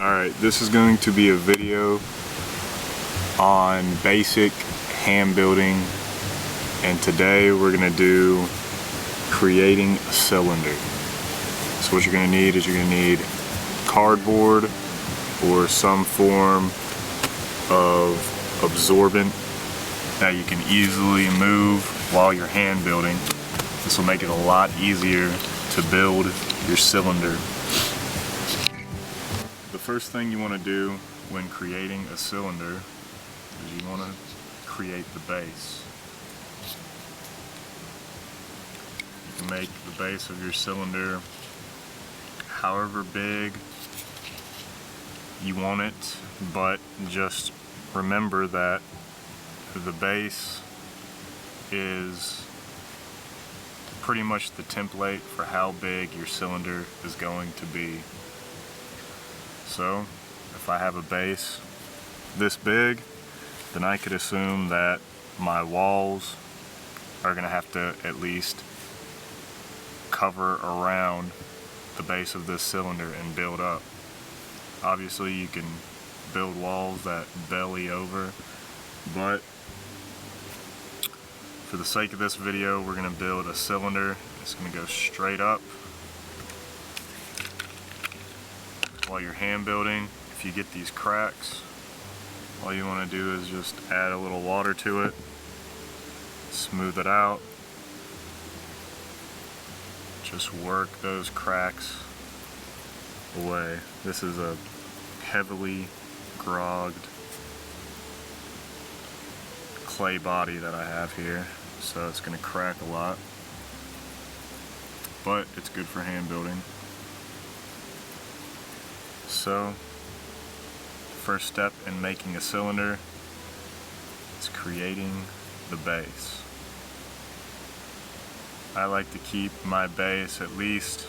Alright, this is going to be a video on basic hand building, and today we're going to do creating a cylinder. So what you're going to need is you're going to need cardboard or some form of absorbent that you can easily move while you're hand building. This will make it a lot easier to build your cylinder. The first thing you want to do when creating a cylinder is you want to create the base. You can make the base of your cylinder however big you want it, but just remember that the base is pretty much the template for how big your cylinder is going to be. So if I have a base this big, then I could assume that my walls are going to have to at least cover around the base of this cylinder and build up. Obviously you can build walls that belly over, but for the sake of this video we're going to build a cylinder. It's going to go straight up. While you're hand building, if you get these cracks, all you want to do is just add a little water to it, smooth it out, just work those cracks away. This is a heavily grogged clay body that I have here, so it's going to crack a lot, but it's good for hand building. So, first step in making a cylinder is creating the base. I like to keep my base at least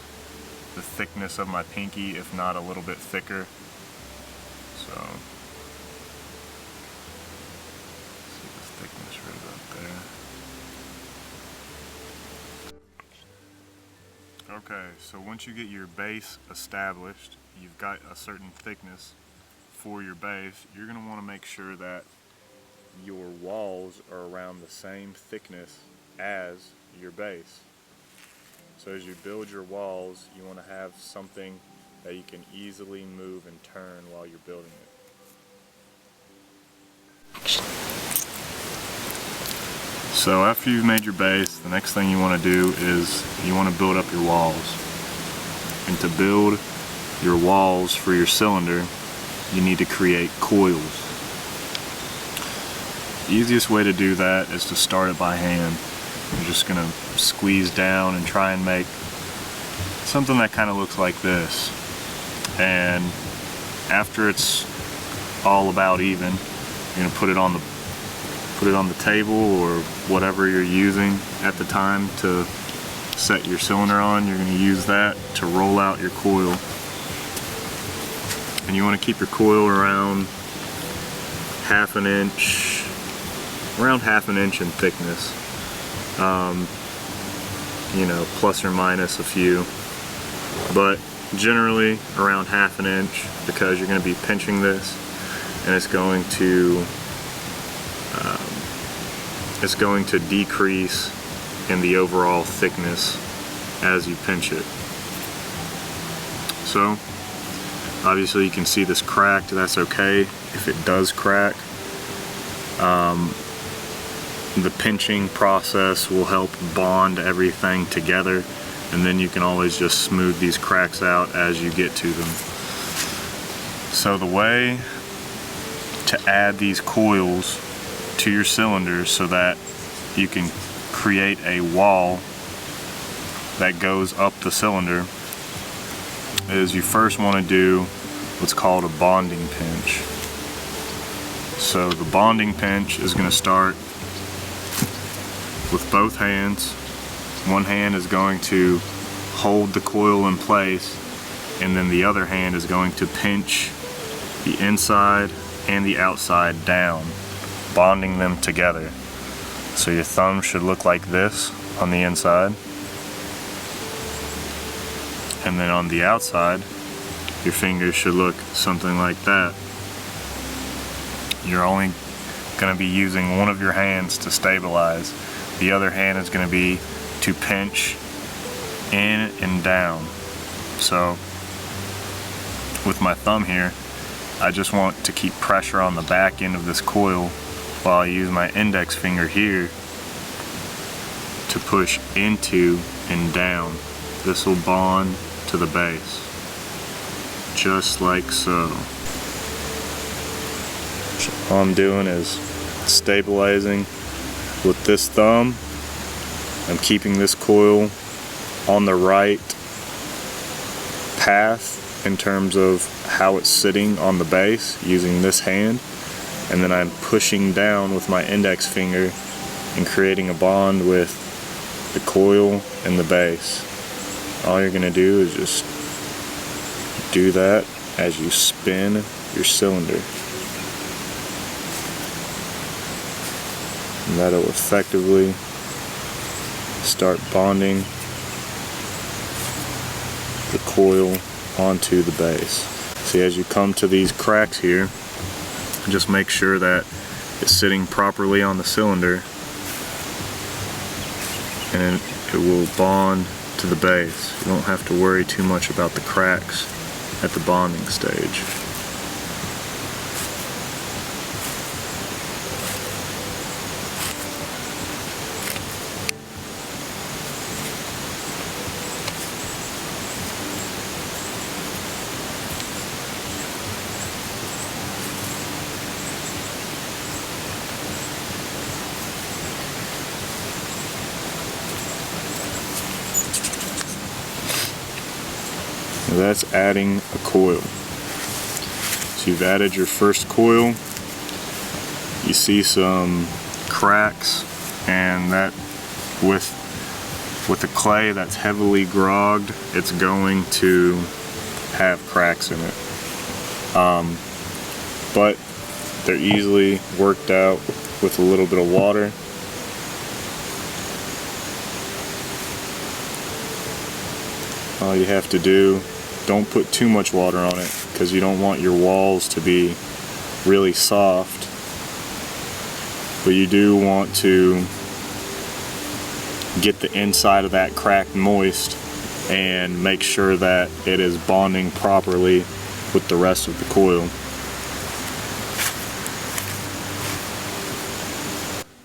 the thickness of my pinky, if not a little bit thicker. So, see the thickness right up there. Okay, so once you get your base established, you've got a certain thickness for your base, you're going to want to make sure that your walls are around the same thickness as your base. So as you build your walls, you want to have something that you can easily move and turn while you're building it. So after you've made your base, the next thing you want to do is you want to build up your walls. And to build your walls for your cylinder, you need to create coils. The easiest way to do that is to start it by hand. You're just going to squeeze down and try and make something that kind of looks like this. And after it's all about even, you're going to put it on the table or whatever you're using at the time to set your cylinder on. You're going to use that to roll out your coil. And you want to keep your coil around half an inch in thickness. You know, plus or minus a few, but generally around half an inch, because you're going to be pinching this, and it's going to decrease in the overall thickness as you pinch it. So obviously you can see this cracked. That's okay if it does crack. The pinching process will help bond everything together, and then you can always just smooth these cracks out as you get to them. So the way to add these coils to your cylinder so that you can create a wall that goes up the cylinder is you first want to do what's called a bonding pinch. So the bonding pinch is going to start with both hands. One hand is going to hold the coil in place, and then the other hand is going to pinch the inside and the outside down, bonding them together. So your thumb should look like this on the inside, and then on the outside your fingers should look something like that. You're only going to be using one of your hands to stabilize. The other hand is going to be to pinch in and down. So with my thumb here, I just want to keep pressure on the back end of this coil while I use my index finger here to push into and down. This will bond to the base, just like so. All I'm doing is stabilizing with this thumb. I'm keeping this coil on the right path in terms of how it's sitting on the base using this hand, and then I'm pushing down with my index finger and creating a bond with the coil and the base. All you're going to do is just do that as you spin your cylinder, and that'll effectively start bonding the coil onto the base. See, as you come to these cracks here, just make sure that it's sitting properly on the cylinder, and it will bond to the base. You don't have to worry too much about the cracks at the bonding stage. That's adding a coil. So you've added your first coil. You see some cracks, and that with the clay that's heavily grogged, it's going to have cracks in it. But they're easily worked out with a little bit of water. All you have to do, don't put too much water on it, because you don't want your walls to be really soft, but you do want to get the inside of that crack moist and make sure that it is bonding properly with the rest of the coil.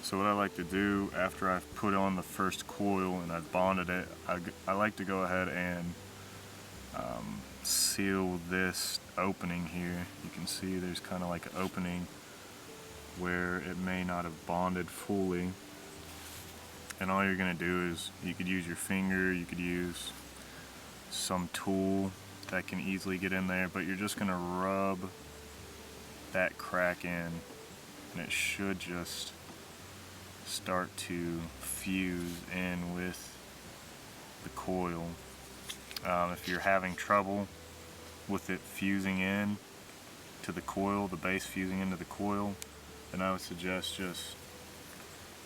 So what I like to do after I've put on the first coil and I've bonded it, I like to go ahead and seal this opening here. You can see there's kind of like an opening where it may not have bonded fully, and all you're going to do is, you could use your finger, you could use some tool that can easily get in there, but you're just going to rub that crack in, and it should just start to fuse in with the coil. If you're having trouble with it fusing in to the coil, the base fusing into the coil, then I would suggest just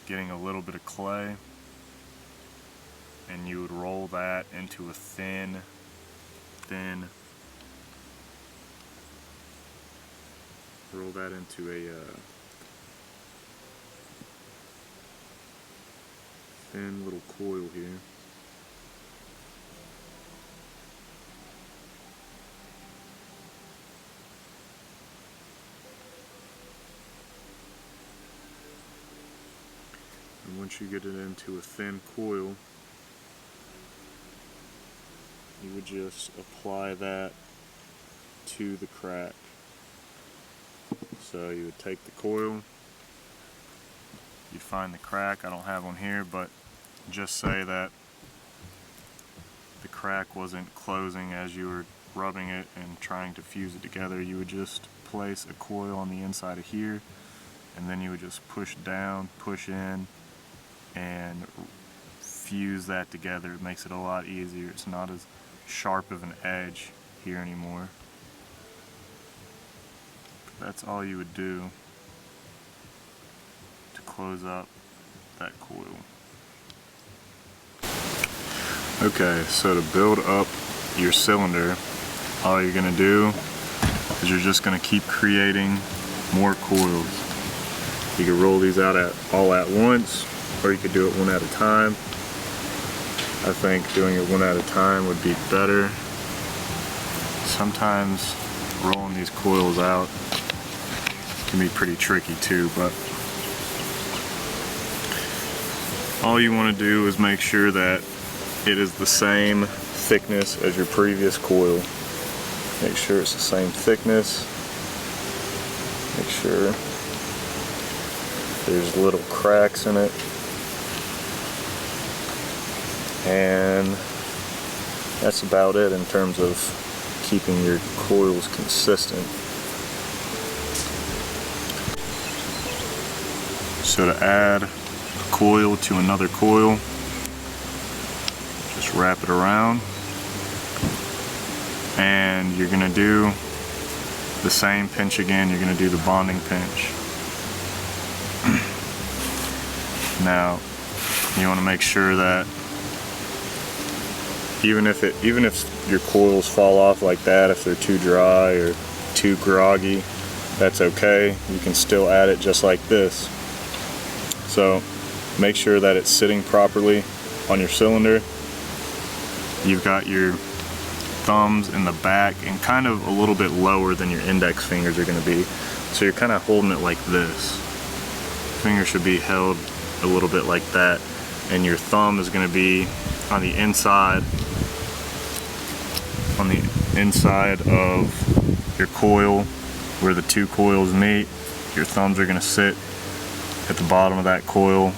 getting a little bit of clay, and you would roll that into a thin roll that into a thin little coil here. And once you get it into a thin coil, you would just apply that to the crack. So you would take the coil, you'd find the crack. I don't have one here, but just say that the crack wasn't closing as you were rubbing it and trying to fuse it together. You would just place a coil on the inside of here, and then you would just push down, push in, and fuse that together. It makes it a lot easier. It's not as sharp of an edge here anymore. That's all you would do to close up that coil. Okay, so to build up your cylinder, all you're going to do is you're just going to keep creating more coils. You can roll these out all at once, or you could do it one at a time. I think doing it one at a time would be better. Sometimes rolling these coils out can be pretty tricky too, but all you want to do is make sure that it is the same thickness as your previous coil. Make sure it's the same thickness. Make sure there's little cracks in it. And that's about it in terms of keeping your coils consistent. So to add a coil to another coil, just wrap it around, and you're going to do the same pinch again. You're going to do the bonding pinch. Now you want to make sure that even if your coils fall off like that, if they're too dry or too groggy, that's okay. You can still add it just like this. So make sure that it's sitting properly on your cylinder. You've got your thumbs in the back and kind of a little bit lower than your index fingers are going to be. So you're kind of holding it like this. Finger should be held a little bit like that, and your thumb is going to be on the inside of your coil where the two coils meet. Your thumbs are going to sit at the bottom of that coil.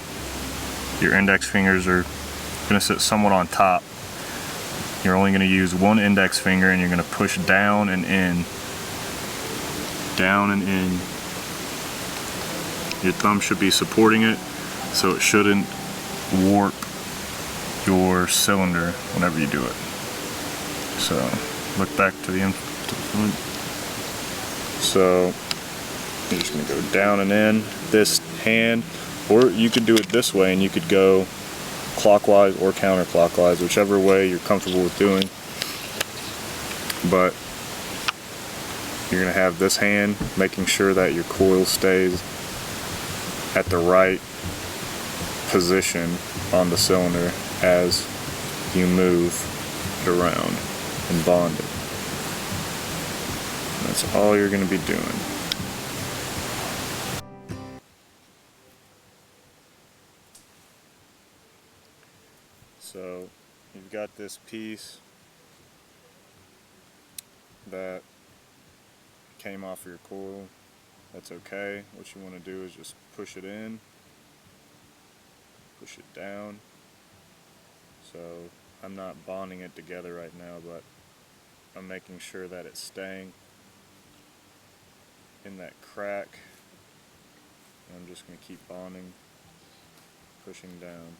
Your index fingers are going to sit somewhat on top. You're only going to use one index finger, and you're going to push down and in. Down and in. Your thumb should be supporting it, so it shouldn't warp your cylinder whenever you do it. So look back to the front. So you're just going to go down and in this hand, or you could do it this way, and you could go clockwise or counterclockwise, whichever way you're comfortable with doing. But you're going to have this hand making sure that your coil stays at the right position on the cylinder as you move it around and bond it. That's all you're going to be doing. So you've got this piece that came off of your coil. That's okay. What you want to do is just push it in, push it down. So I'm not bonding it together right now, but I'm making sure that it's staying in that crack. And I'm just going to keep bonding, pushing down.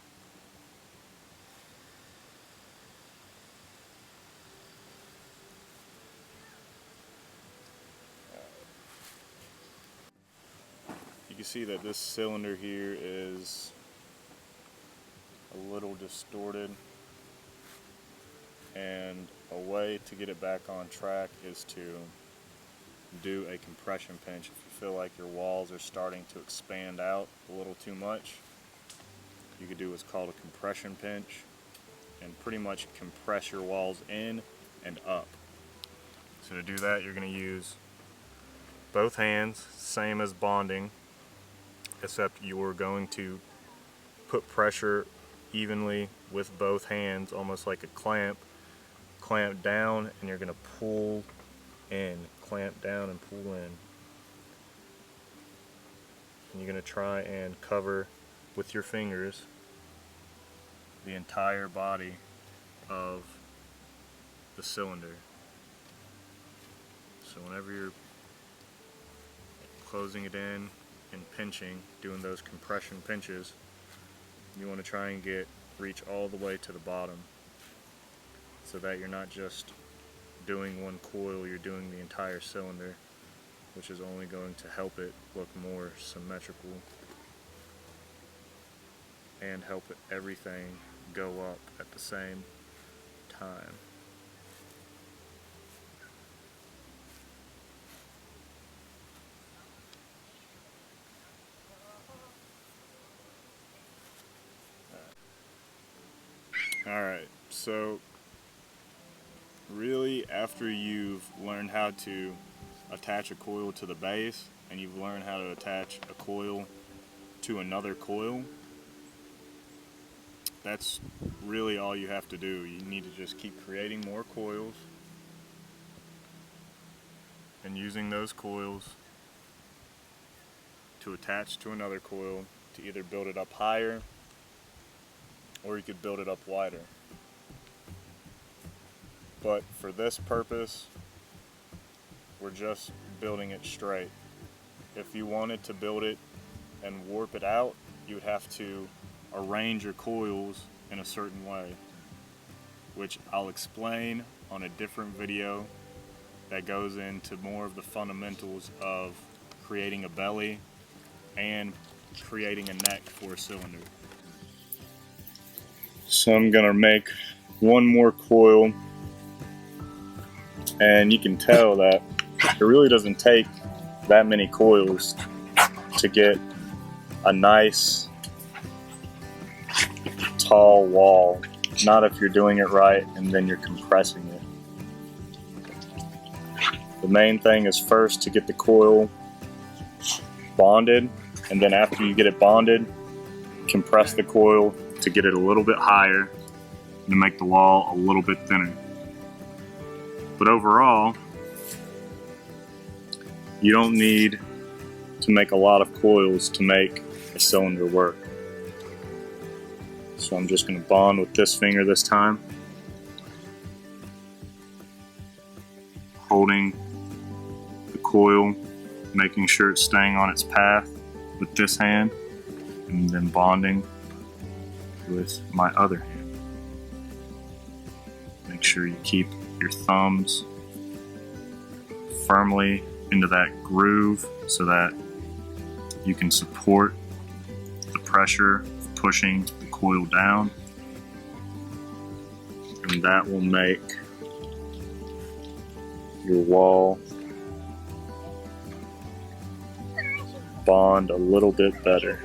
You can see that this cylinder here is a little distorted, and a way to get it back on track is to do a compression pinch. If you feel like your walls are starting to expand out a little too much, you could do what's called a compression pinch and pretty much compress your walls in and up. So to do that, you're going to use both hands, same as bonding, except you're going to put pressure evenly with both hands, almost like a clamp down, and you're going to pull in, clamp down and pull in. And you're going to try and cover with your fingers the entire body of the cylinder. So whenever you're closing it in and pinching, doing those compression pinches, you want to try and reach all the way to the bottom, so that you're not just doing one coil, you're doing the entire cylinder, which is only going to help it look more symmetrical and help everything go up at the same time. Alright, so really after you've learned how to attach a coil to the base and you've learned how to attach a coil to another coil, that's really all you have to do. You need to just keep creating more coils and using those coils to attach to another coil to either build it up higher or you could build it up wider. But for this purpose, we're just building it straight. If you wanted to build it and warp it out, you would have to arrange your coils in a certain way, which I'll explain on a different video that goes into more of the fundamentals of creating a belly and creating a neck for a cylinder. So I'm gonna make one more coil, and you can tell that it really doesn't take that many coils to get a nice tall wall. Not if you're doing it right and then you're compressing it. The main thing is first to get the coil bonded, and then after you get it bonded, compress the coil to get it a little bit higher to make the wall a little bit thinner. But overall, you don't need to make a lot of coils to make a cylinder work. So I'm just going to bond with this finger this time, holding the coil, making sure it's staying on its path with this hand, and then bonding with my other hand. Make sure you keep your thumbs firmly into that groove so that you can support the pressure of pushing the coil down, and that will make your wall bond a little bit better.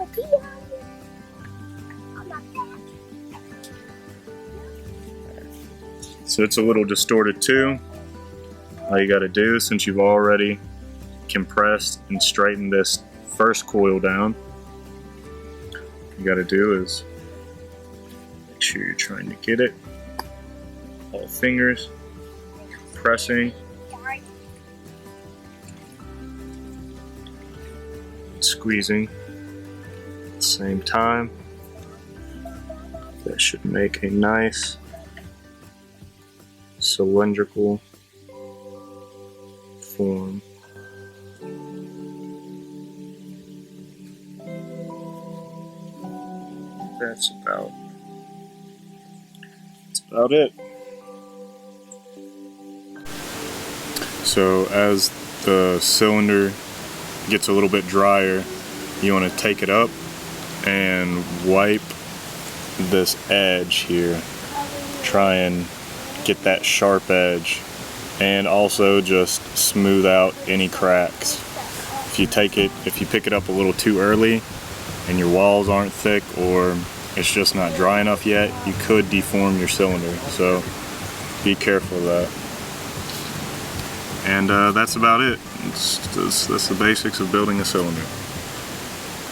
So it's a little distorted too. All you got to do, since you've already compressed and straightened this first coil down, you got to do is make sure you're trying to get it, all fingers, pressing, squeezing at the same time. That should make a nice cylindrical form. That's about it. So as the cylinder gets a little bit drier, you want to take it up and wipe this edge here. Try and get that sharp edge, and also just smooth out any cracks. If you pick it up a little too early and your walls aren't thick or it's just not dry enough yet, you could deform your cylinder, so be careful of that. And that's about it. That's the basics of building a cylinder.